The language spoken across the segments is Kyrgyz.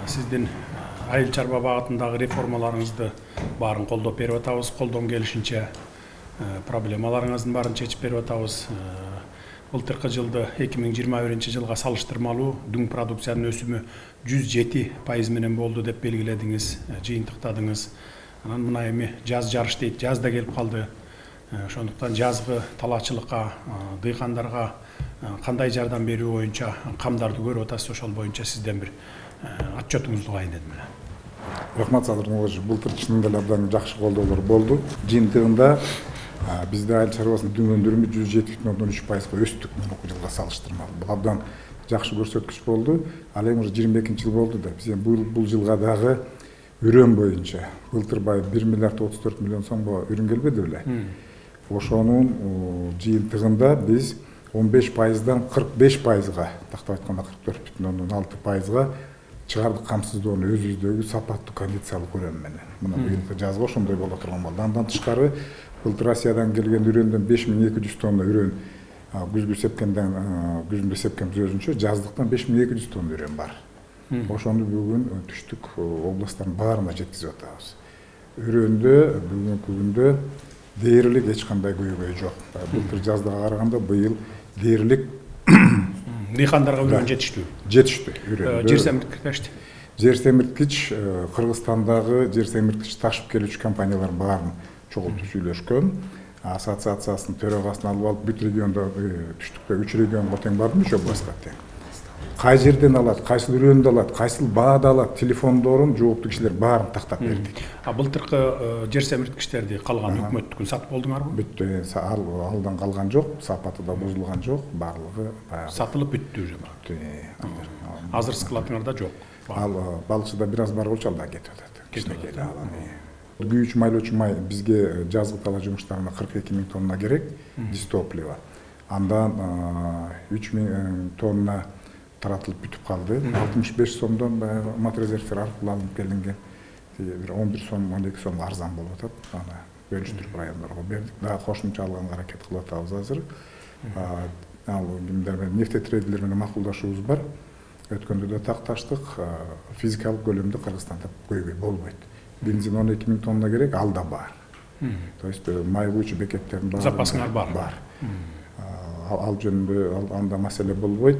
Сиздин айыл чарба багытындагы реформаларыңызды баарын колдоп берип атабыз. Колдон келишинче проблемаларыңыздын баарын чечип берип атабыз. Былтыркы жылды 2021-жылга салыштырмалуу дүң продукциянын өсүмү 107% менен болду деп белгиледиңиз, жыйынтыктадыңыз. Анан мына эми жаз жарыш дейт, жаз да келип калды. Ошондуктан жазгы талаачылыкка, дыйкандарга кандай жардам берүү боюнча камдарды көрүп атасыз, ошол боюнча сизден бир отчетуңузду кайын эдим эле. Рахмат Садыр Муллажи, былтыр чынында эле абдан жакшы колдоолор болду. Жыйынтыгында бизде айыл чарбасынын дүң өндүрүмү 107,3%га өстүк мурунку жылга салыштырмалуу. Бул абдан жакшы көрсөткүч болду. Ал эми 22-жыл болду да биз бул жылга дагы үрөн боюнча былтыр 1 миллиард 34 миллион сомго үрүн келбеди беле. Ошонун жыйынтыгында биз 15%дан 45%га, тактап айтканда 44,6%га чыгардык камсыздоону өзүбүздөгү сапаттуу кондициялык үрөн менен. Мына быйылкы жазга ошондой боло турган болду. Андан тышкары былтыр Россиядан келген үрөндөн 5200 тонна үрөн, күзгү сепкенден күзүндө сепкенбиз өзүнчө, жаздыктан 5200 тонна үрөн бар. Ошону бүгүн түштүк областтардын баарына жеткизип атабыз. Үрөндө бүгүнкү күндө дээрлик эч кандай көйгөй жок. Былтыр жаздыга караганда быйыл дээрлик Дыйкандарга үрөн жетиштүү. Жетиштүү үрөндө. Жер семирткичти. Жер семирткич Кыргызстандагы жер семирткич ташып келүүчү компаниялар баарын чогултуп сүйлөшкөн. Ассоциациясынын төрагасын алып алып бүт региондо түштүктө 3 регионго тең бардым, ошо областка тең. Кай жерден алат, кайсыл үрөндү алат, кайсыл баада алат, телефондорун жооптуу кишилер баарын тактап бердик. Былтыркы жер семирткичтерди калган өкмөттүкүн сатып болдуңарбы? Бүттү, алдан калган жок, сапаты да бузулган жок, баардыгы баягы сатылып бүттү уже. Азыр складыңарда жок. Ал балыкчыда бир аз бар болчу, ал да кетип атат. Кичинекей алам. Күйүүчү майлоочу май бизге жазгы тала жумуштарына 42 000 тонна керек, дистоплива. Андан 3 000 тонна таратылып бүтүп калды. 65 сомдон матрезервтер аркылуу алынып келинген. Бир 11 сом, 12 сом арзан болуп атат. Аны бөлүштүрүп райондорго бердик. Дагы кошумча алганга аракет кылып атабыз азыр. Ал кимдер менен нефтетрейдерлер менен макулдашуубуз бар. Өткөндө да такташтык. Физикалык көлөмдө Кыргызстанда көйгөй болбойт. Бензин 12 000 тонна керек, ал да бар. То есть май куючу бекеттердин баары запасыңар бар. Бар. Ал жөнүндө анда маселе болбойт.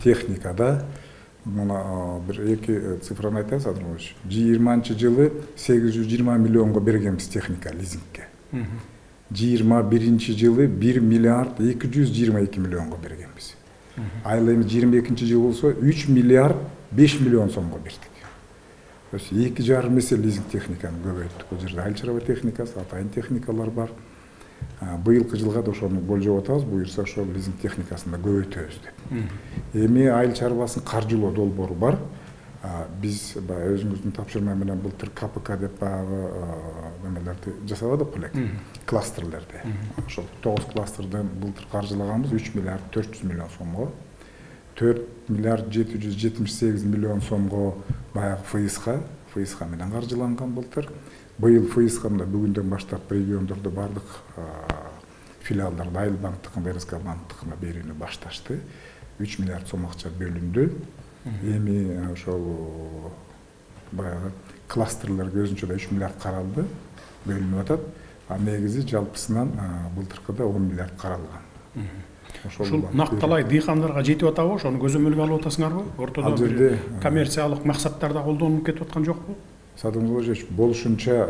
Техникада мына бир эки цифраны айтайын Садырбаевич. 20-жылы 820 миллионго бергенбиз техника лизингке. 21-жылы 1 миллиард 222 миллионго бергенбиз. Айыл эми 22-жыл болсо 3 миллиард 5 миллион сомго бердик. То есть 2,5 эсе лизинг техниканы көбөйттүк. Бул жерде айыл чарба техникасы, атайын техникалар бар. Быйылкы жылга да ошону болжоп атабыз, буюрса ошол лизинг техникасын да көбөйтөбүз деп. Эми айыл чарбасынын каржылоо долбоору бар. Биз өзүңүздүн тапшырма менен былтыр КПК деп баягы немелерди жасабадык белек, кластерлерди. Ошол 9 кластерден былтыр каржылаганбыз 3 миллиард 400 миллион сомго. 4 миллиард 778 миллион сомго баягы ФСХ менен каржыланган былтыр. Быйыл ФСХ да бүгүндөн баштап региондордо бардык филиалдарда Айыл банктыкына, РСК банктыкына берүүнү башташты. 3 миллиард сом акча бөлүндү. Эми ошол баягы кластерлерге өзүнчө да 3 миллиард каралды, бөлүнүп атат. Негизи жалпысынан былтыркыда 10 миллиард каралган. Ушул накталай дыйкандарга жетип атабы? Ошону көзөмөлгө алып атасыңарбы? Ортодо бир коммерциялык максаттарда колдонуп кетип аткан жокпу? Садыр Муллажи, болушунча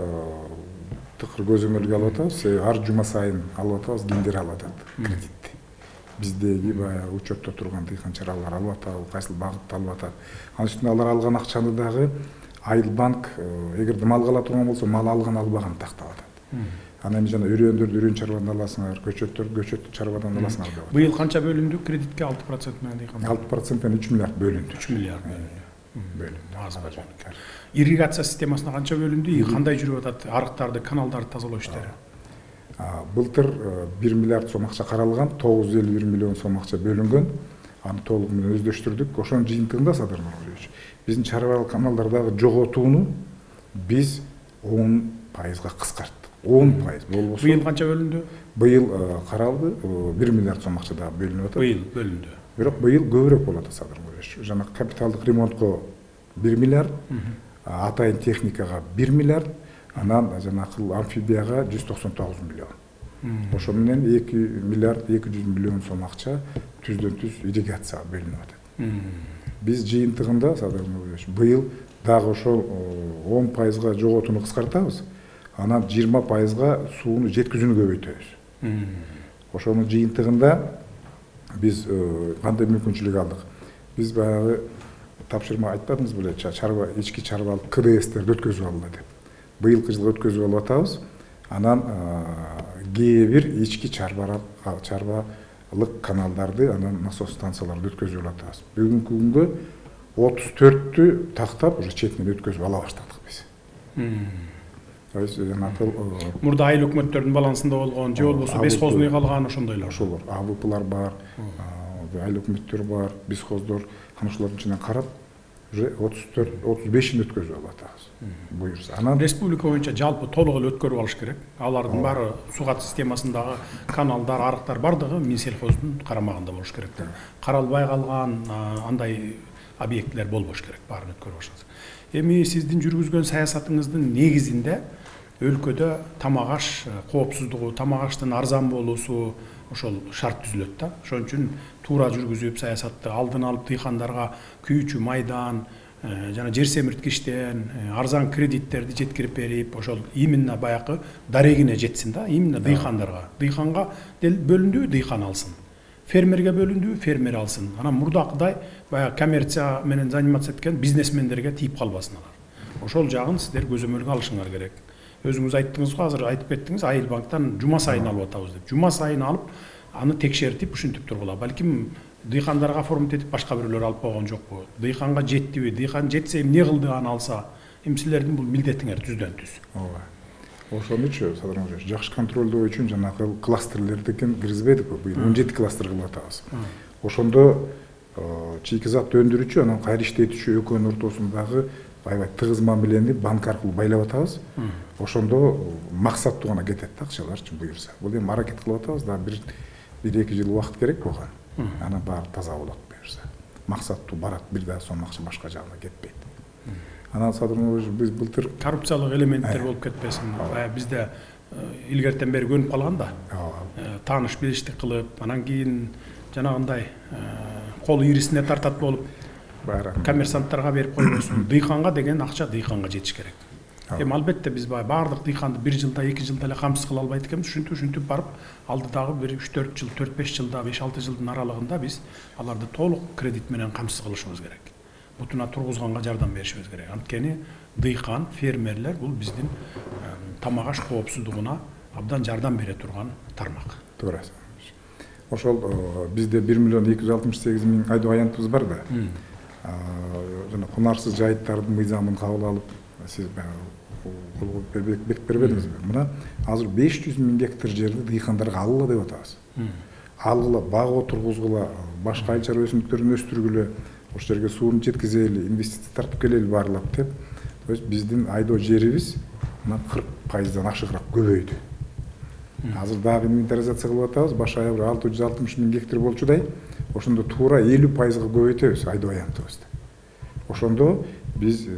тыкыр көзөмөлгө алып атабыз. Ар жума сайын алып атабыз, кимдер алып атат кредитти. Биздеги баягы учетто турган дыйканчылар алып атабы, кайсыл багытта алып атат. Анын үстүнө алар алган акчаны дагы Айыл банк эгерде мал кала турган болсо, мал алган албаган тактап атат. Анан жана үрөндөрдү үрөн чарбадан аласыңар, көчөттөрдү көчөт чарбадан аласыңар деп. Быйыл канча бөлүндү кредитке 6% менен дыйкандар? 6% менен 3 миллиард бөлүндү. 3 миллиард бөлүндү. Аз ба жок. Ирригация системасына канча бөлүндү? Кандай жүрүп атат арыктарды, каналдарды тазалоо иштери? Былтыр 1 миллиард сом акча каралган, 951 миллион сом акча бөлүнгөн. Аны толугу менен өздөштүрдүк. Ошонун жыйынтыгында Садыр Нуралиевич, биздин чарбалык каналдардагы жоготууну биз 10%га кыскарттык. 10% болбосо. Быйыл канча бөлүндү? Быйыл каралды, 1 миллиард сом акча дагы бөлүнүп атат. Быйыл бөлүндү. Бирок быйыл көбүрөөк болот Садыр Нуралиевич. Жана капиталдык ремонтко 1 миллиард, атайын техникага 1 миллиард, анан жанакыл амфибияга 199 миллион. Ошо менен 2 миллиард 200 миллион сом акча түздөн түз ирригацияга бөлүнүп атат. Биз жыйынтыгында быйыл дагы ошол 10%га жоготууну кыскартабыз, анан 20%га сууну жеткизүүнү көбөйтөбүз. Ошонун жыйынтыгында биз кандай мүмкүнчүлүк алдык? Биз баягы тапшырма айтпадыңыз беле, чарба ички чарбалык КДСтерди өткөзүп алалы деп. Быйылкы жылы өткөзүп алып атабыз. Анан кээ бир ички чарбалык каналдарды, анан насос станцияларды өткөзүп атабыз. Бүгүнкү күнгө 34-тү тактап уже четинен өткөзүп ала баштадык биз. Мурда айыл өкмөттөрдүн балансында болгон, же болбосо бесхозный калган ошондойлор. Ошолор, АВПлар бар, айыл өкмөттөр бар, бесхоздор, ошолордун ичинен карап, уже 34-35-ин өткөзүп алып атабыз. Буюрса. Анан республика боюнча жалпы толук эле өткөрүп алыш керек. Алардын баары сугат системасындагы каналдар, арыктар бардыгы Минсельхоздун карамагында болуш керек. Каралбай калган андай объектлер болбош керек, баарын өткөрүп алышыңыз. Эми сиздин жүргүзгөн саясатыңыздын негизинде өлкөдө тамак аш коопсуздугу, тамак аштын арзан болуусу ошол шарт түзүлөт да. Ошон үчүн туура жүргүзүп саясатты алдын алып дыйкандарга күйүүчү майдан жана жер семирткичтен арзан кредиттерди жеткирип берип, ошол именно баягы дарегине жетсин да, именно дыйкандарга. Дыйканга бөлүндүбү, дыйкан алсын. Фермерге бөлүндүбү, фермер алсын. Анан мурдакыдай баягы коммерция менен заниматься эткен бизнесмендерге тийип калбасын алар. Ошол жагын сиздер көзөмөлгө алышыңар керек. Өзүңүз айттыңыз го, азыр айтып кеттиңиз, Айыл банктан жума сайын алып атабыз деп. Жума сайын алып, аны текшертип, ушинтип тургула. Балким дыйкандарга оформить этип башка бирөөлөр алып койгон жокпу? Дыйканга жеттиби? Дыйкан жетсе эмне кылды аны алса? Эми силердин бул милдетиңер түздөн түз. Ооба. Ошонучу Садыр жакшы контролдоо үчүн жанагы кластерлерди киргизбедик го. Быйыл 17 кластер кылып атабыз. Ошондо чийки зат өндүрүүчү, анан кайра иштетүүчү экөөнүн ортосундагы аябай тыгыз мамилени банк аркылуу байлап атабыз. Ошондо максаттуу гана кетет да акчаларчы буюрса. Бул эми аракет кылып атабыз, дагы 1-2 жыл убакыт керек болгон. Анан баары таза болот буюрса. Максаттуу барат, бир да сом акча башка жагына кетпейт. Анан Садыр биз былтыр коррупциялык элементтер болуп кетпесин. Бизде илгертен бери көнүп калган да. Тааныш билиштик кылып, анан кийин жанагындай кол ирисине тартат болуп коммерсанттарга берип койбосун. Дыйканга деген акча дыйканга жетиш керек. Эми албетте биз баардык дыйканды 1 жылда 2 жылда эле камсыз кыла албайт экенбиз. Ушинтип барып алдыдагы бир 3-4 жыл, 4-5 жылда, 5-6 жылдын аралыгында биз аларды толук кредит менен камсыз кылышыбыз керек. Бутуна тургузганга жардам беришибиз керек. Анткени дыйкан, фермерлер бул биздин тамак аш коопсуздугуна абдан жардам бере турган тармак. Туура. Ошол бизде 1.268.000 айдоо аянтыбыз бар да. Жана кунарсыз жайыттардын мыйзамын кабыл алып, сиз бекип бербедиңизби? Мына азыр 500.000 гектар жерди дыйкандарга алгыла деп атабыз. Алгыла, бак отургузгула, башка айыл чарба өсүмдүктөрүн өстүргүлө, ошол жерге сууну жеткизели, инвестиция тартып келели баарлап деп. То есть биздин айдоо жерибиз мына 40%дан ашыгыраак көбөйдү. Азыр дагы инвентаризация кылып атабыз, баш аягы 660.000 гектар болчудай, ошондо туура 50%га көбөйтөбүз айдоо аянтыбызды. Ошондо биз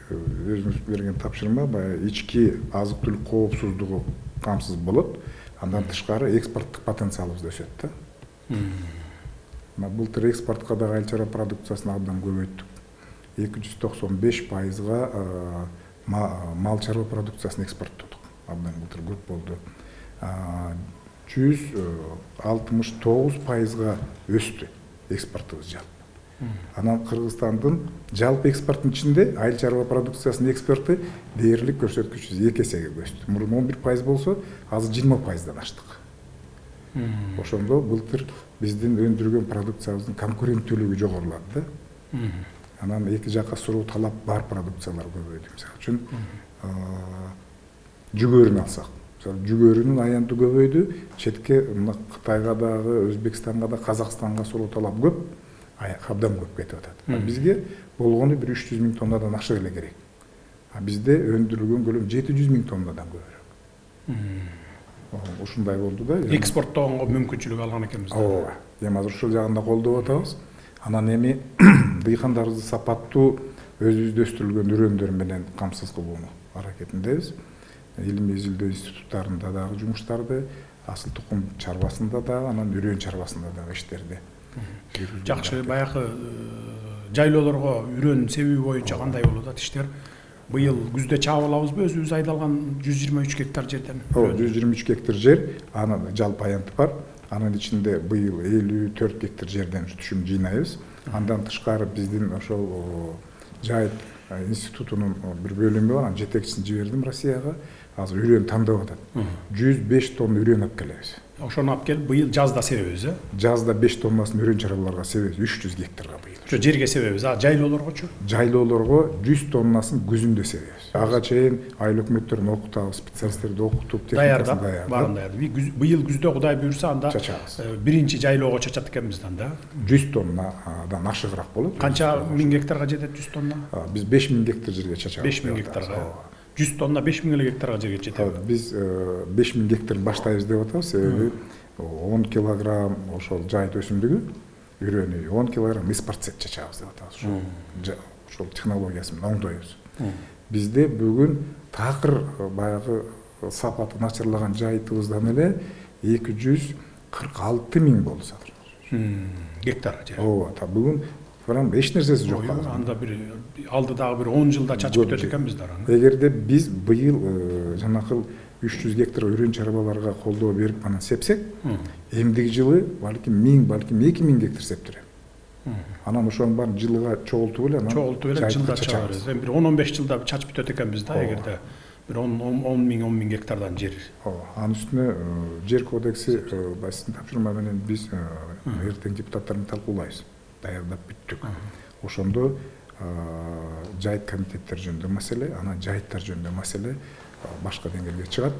өзүбүз берген тапшырма баягы ички азык-түлүк коопсуздугу камсыз болот, андан тышкары экспорттук потенциалыбыз өсөт да. Былтыр экспортко дагы айыл чарба продукциясын абдан көбөйттүк. 295%га мал чарба продукциясын экспорттодук. Абдан былтыр көп болду. 169%га өстү экспортубуз жалпы. Анан Кыргызстандын жалпы экспорттун ичинде айыл чарба продукциясынын экспорту дээрлик көрсөткүчү 2 эсеге өстү. Мурун 11% болсо, азыр 20%дан аштык. Ошондо былтыр биздин өндүргөн продукциябыздын конкуренттүүлүгү жогорулады да. Анан эки жакка суроо талап бар продукциялар көбөйдү. Мисалы үчүн жүгөрүн алсак, жүгөрүнүн аянты көбөйдү, четке Кытайга дагы, Өзбекстанга да, Казакстанга суроо талап көп, абдан көп кетип атат. Бизге болгону бир 300.000 тоннадан ашык эле керек. Бизде өндүрүлгөн көлөм 700.000 тоннадан көбүрөөк. Ушундай болду да. Экспорттоого мүмкүнчүлүк алган экенбиз. Ооба. Эми азыр ушул жагында колдоп атабыз. Анан эми дыйкандарыбызды сапаттуу өзүбүздө өстүрүлгөн үрөндөр менен камсыз кылууну аракетиндебиз. Илимий изилдөө институттарында дагы жумуштарды, асыл тукум чарбасында дагы, анан үрөн чарбасында дагы иштерди. Жакшы, баягы жайлоолорго үрөн себеби боюнча кандай болуп атат иштер? Быйыл күздө чаап алабызбы өзүбүз айдалган 123 гектар жерден? 123 гектар жер, анын жалпы аянты бар. Анын ичинде быйыл 54 гектар жерден түшүм жыйнайбыз. Андан тышкары биздин ошол Жайыт институтунун бир бөлүмү бар, анын жетекчисин жибердим Россияга. Азыр үрөн тандап атат. 105 тонна үрөн алып келебиз. Ошону алып келип быйыл жазда себебиз, Жазда 5 тоннасын үрөн чарбаларга себебиз, 300 гектарга быйыл. Ошо жерге себебиз, жайлоолоргочу? Жайлоолорго 100 тоннасын күзүндө себебиз. Ага чейин айыл өкмөттөрүн окутабыз, специалисттерди окутуп, техникасын даярдап. Быйыл күздө Кудай буйрса анда чачабыз. Биринчи жайлоого чачат экенбиз анда. 100 тоннадан ашыгыраак болот. Канча миң гектарга жетет 100 тонна? Биз 5000 гектар жерге чачабыз. 5000 гектарга. 100 тонна 5000 гектарга жерге жетет. Биз 5000 гектар баштайбыз деп атабыз, себеби 10 килограмм ошол жайыт өсүмдүгү, үрөнү 10 килограмм испарцет чачабыз деп атабыз. Ошол технологиясын оңдойбуз. Бизде бүгүн такыр баягы сапаты начарлаган жайытыбыздан эле 246 миң болду сатылды. Гектар жер. Ооба, бүгүн прям эч нерсеси жок. Анда бир алдыдагы бир 10 жылда чачып бүтөт экенбиз да. Эгерде биз быйыл жанакыл 300 гектар үрөн чарбаларга колдоо берип анан сепсек, эмдиги жылы балким 1000, балким 2000 гектар септирем. Анан ошонун баарын жылга чогултуп эле, анан чогултуп эле жылда чачабыз. Бир 10-15 жылда чачып бүтөт экенбиз да, эгерде бир 10 миң гектардан жер. Анын үстүнө жер кодекси басын тапшырма менен биз эртең депутаттар менен талкуулайбыз. Даярдап бүттүк. Ошондо жайыт комитеттер жөнүндө маселе, анан жайыттар жөнүндө маселе башка деңгээлге чыгат.